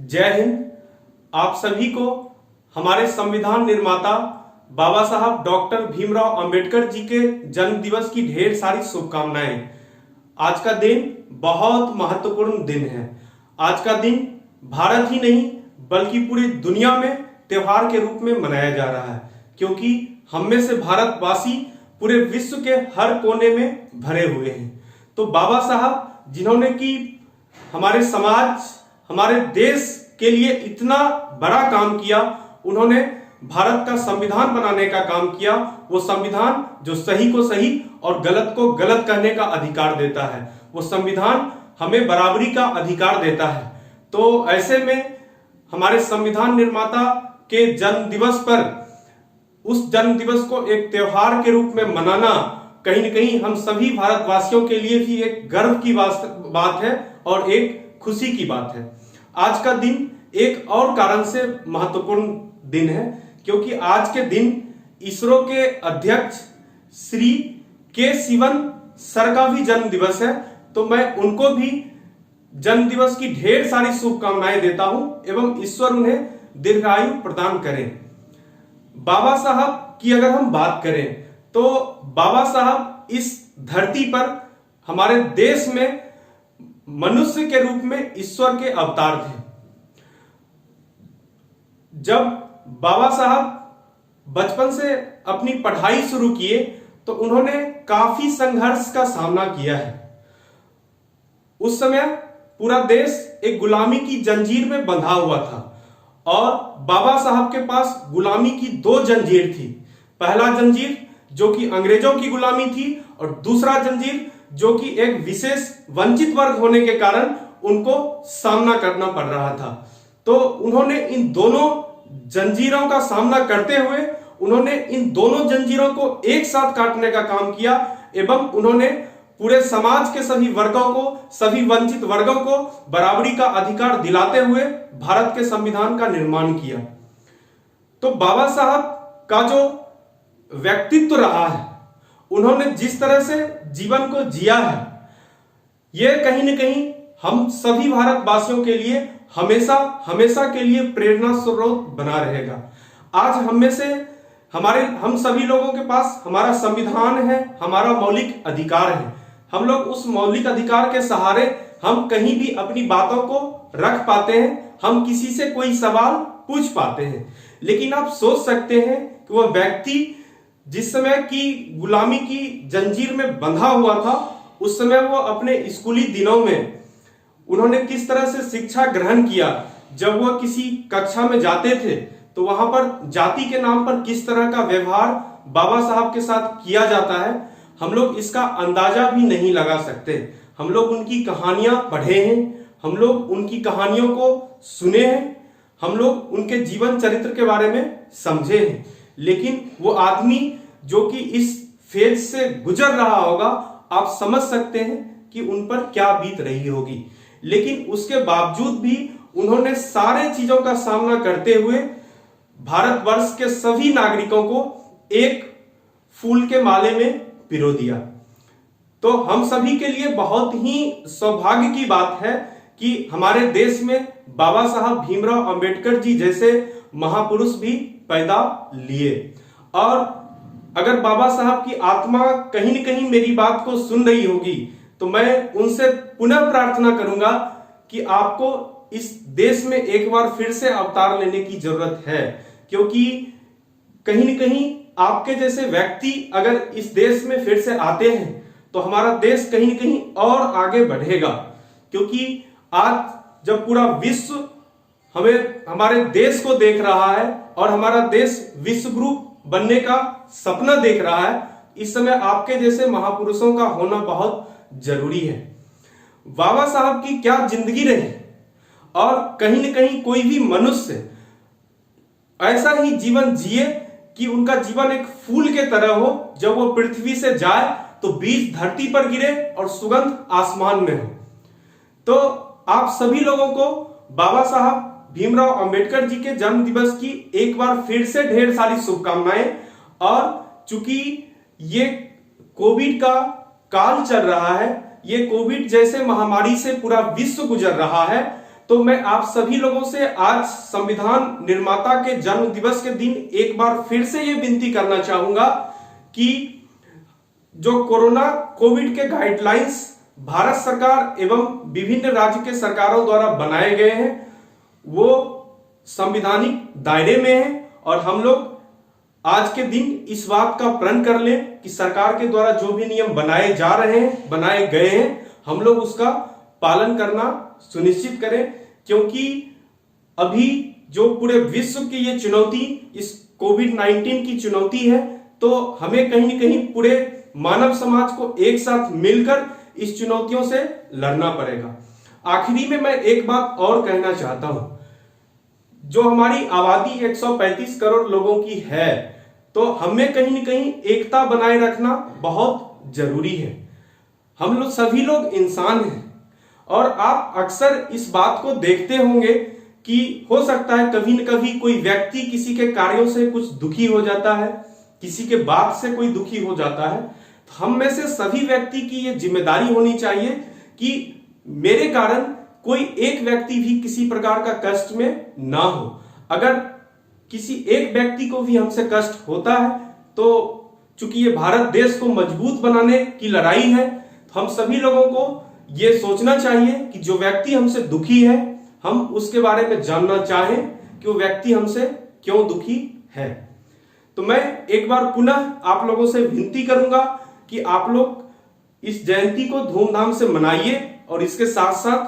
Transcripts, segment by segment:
जय हिंद। आप सभी को हमारे संविधान निर्माता बाबा साहब डॉक्टर भीमराव अंबेडकर जी के जन्म दिवस की ढेर सारी शुभकामनाएं। आज का दिन बहुत महत्वपूर्ण दिन है। आज का दिन भारत ही नहीं बल्कि पूरी दुनिया में त्योहार के रूप में मनाया जा रहा है, क्योंकि हम में से भारतवासी पूरे विश्व के हर कोने में भरे हुए हैं। तो बाबा साहब जिन्होंने कि हमारे समाज, हमारे देश के लिए इतना बड़ा काम किया, उन्होंने भारत का संविधान बनाने का काम किया। वो संविधान जो सही को सही और गलत को गलत कहने का अधिकार देता है, वो संविधान हमें बराबरी का अधिकार देता है। तो ऐसे में हमारे संविधान निर्माता के जन्म दिवस पर, उस जन्म दिवस को एक त्योहार के रूप में मनाना कहीं न कहीं हम सभी भारतवासियों के लिए भी एक गर्व की बात है और एक खुशी की बात है। आज का दिन एक और कारण से महत्वपूर्ण दिन है, क्योंकि आज के दिन इसरो के अध्यक्ष श्री के सिवन सर का भी जन्म दिवस है। तो मैं उनको भी जन्म दिवस की ढेर सारी शुभकामनाएं देता हूं एवं ईश्वर उन्हें दीर्घायु प्रदान करें। बाबा साहब की अगर हम बात करें तो बाबा साहब इस धरती पर हमारे देश में मनुष्य के रूप में ईश्वर के अवतार थे। जब बाबा साहब बचपन से अपनी पढ़ाई शुरू किए तो उन्होंने काफी संघर्ष का सामना किया है। उस समय पूरा देश एक गुलामी की जंजीर में बंधा हुआ था और बाबा साहब के पास गुलामी की दो जंजीर थी। पहला जंजीर जो कि अंग्रेजों की गुलामी थी और दूसरा जंजीर जो कि एक विशेष वंचित वर्ग होने के कारण उनको सामना करना पड़ रहा था। तो उन्होंने इन दोनों जंजीरों का सामना करते हुए उन्होंने इन दोनों जंजीरों को एक साथ काटने का काम किया एवं उन्होंने पूरे समाज के सभी वर्गों को, सभी वंचित वर्गों को बराबरी का अधिकार दिलाते हुए भारत के संविधान का निर्माण किया। तो बाबा साहब का जो व्यक्तित्व रहा है, उन्होंने जिस तरह से जीवन को जिया है, यह कहीं न कहीं हम सभी भारतवासियों के लिए हमेशा हमेशा के लिए प्रेरणा स्रोत बना रहेगा। आज हम में से हम सभी लोगों के पास हमारा संविधान है, हमारा मौलिक अधिकार है। हम लोग उस मौलिक अधिकार के सहारे हम कहीं भी अपनी बातों को रख पाते हैं, हम किसी से कोई सवाल पूछ पाते हैं। लेकिन आप सोच सकते हैं कि वह व्यक्ति जिस समय की गुलामी की जंजीर में बंधा हुआ था, उस समय वो अपने स्कूली दिनों में उन्होंने किस तरह से शिक्षा ग्रहण किया। जब वह किसी कक्षा में जाते थे तो वहां पर जाति के नाम पर किस तरह का व्यवहार बाबा साहब के साथ किया जाता है, हम लोग इसका अंदाजा भी नहीं लगा सकते। हम लोग उनकी कहानियां पढ़े हैं, हम लोग उनकी कहानियों को सुने हैं, हम लोग उनके जीवन चरित्र के बारे में समझे हैं। लेकिन वो आदमी जो कि इस फेज से गुजर रहा होगा, आप समझ सकते हैं कि उन पर क्या बीत रही होगी। लेकिन उसके बावजूद भी उन्होंने सारे चीजों का सामना करते हुए भारतवर्ष के सभी नागरिकों को एक फूल के माले में पिरो दिया। तो हम सभी के लिए बहुत ही सौभाग्य की बात है कि हमारे देश में बाबा साहब भीमराव अंबेडकर जी जैसे महापुरुष भी पैदा लिए। और अगर बाबा साहब की आत्मा कहीं न कहीं मेरी बात को सुन रही होगी तो मैं उनसे पुनः प्रार्थना करूंगा कि आपको इस देश में एक बार फिर से अवतार लेने की जरूरत है, क्योंकि कहीं न कहीं आपके जैसे व्यक्ति अगर इस देश में फिर से आते हैं तो हमारा देश कहीं न कहीं और आगे बढ़ेगा। क्योंकि आज जब पूरा विश्व हमारे देश को देख रहा है और हमारा देश विश्व गुरु बनने का सपना देख रहा है, इस समय आपके जैसे महापुरुषों का होना बहुत जरूरी है। बाबा साहब की क्या जिंदगी रही, और कहीं न कहीं कोई भी मनुष्य ऐसा ही जीवन जिए कि उनका जीवन एक फूल के तरह हो, जब वो पृथ्वी से जाए तो बीज धरती पर गिरे और सुगंध आसमान में हो। तो आप सभी लोगों को बाबा साहब भीमराव अंबेडकर जी के जन्म दिवस की एक बार फिर से ढेर सारी शुभकामनाएं। और चूंकि ये कोविड का काल चल रहा है, ये कोविड जैसे महामारी से पूरा विश्व गुजर रहा है, तो मैं आप सभी लोगों से आज संविधान निर्माता के जन्म दिवस के दिन एक बार फिर से ये विनती करना चाहूंगा कि जो कोविड के गाइडलाइंस भारत सरकार एवं विभिन्न राज्य के सरकारों द्वारा बनाए गए हैं वो संवैधानिक दायरे में है, और हम लोग आज के दिन इस बात का प्रण कर लें कि सरकार के द्वारा जो भी नियम बनाए जा रहे हैं, बनाए गए हैं, हम लोग उसका पालन करना सुनिश्चित करें। क्योंकि अभी जो पूरे विश्व की ये चुनौती, इस कोविड-19 की चुनौती है, तो हमें कहीं न कहीं पूरे मानव समाज को एक साथ मिलकर इस चुनौतियों से लड़ना पड़ेगा। आखिरी में मैं एक बात और कहना चाहता हूं, जो हमारी आबादी 135 करोड़ लोगों की है, तो हमें कहीं न कहीं एकता बनाए रखना बहुत जरूरी है। हम लोग सभी लोग इंसान हैं, और आप अक्सर इस बात को देखते होंगे कि हो सकता है कभी न कभी कोई व्यक्ति किसी के कार्यों से कुछ दुखी हो जाता है, किसी के बात से कोई दुखी हो जाता है। तो हम में से सभी व्यक्ति की ये जिम्मेदारी होनी चाहिए कि मेरे कारण कोई एक व्यक्ति भी किसी प्रकार का कष्ट में ना हो। अगर किसी एक व्यक्ति को भी हमसे कष्ट होता है, तो चूंकि ये भारत देश को मजबूत बनाने की लड़ाई है, तो हम सभी लोगों को ये सोचना चाहिए कि जो व्यक्ति हमसे दुखी है, हम उसके बारे में जानना चाहें कि वो व्यक्ति हमसे क्यों दुखी है। तो मैं एक बार पुनः आप लोगों से विनती करूंगा कि आप लोग इस जयंती को धूमधाम से मनाइए, और इसके साथ साथ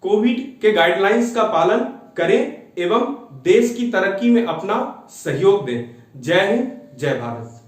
कोविड के गाइडलाइंस का पालन करें एवं देश की तरक्की में अपना सहयोग दें। जय हिंद, जय भारत।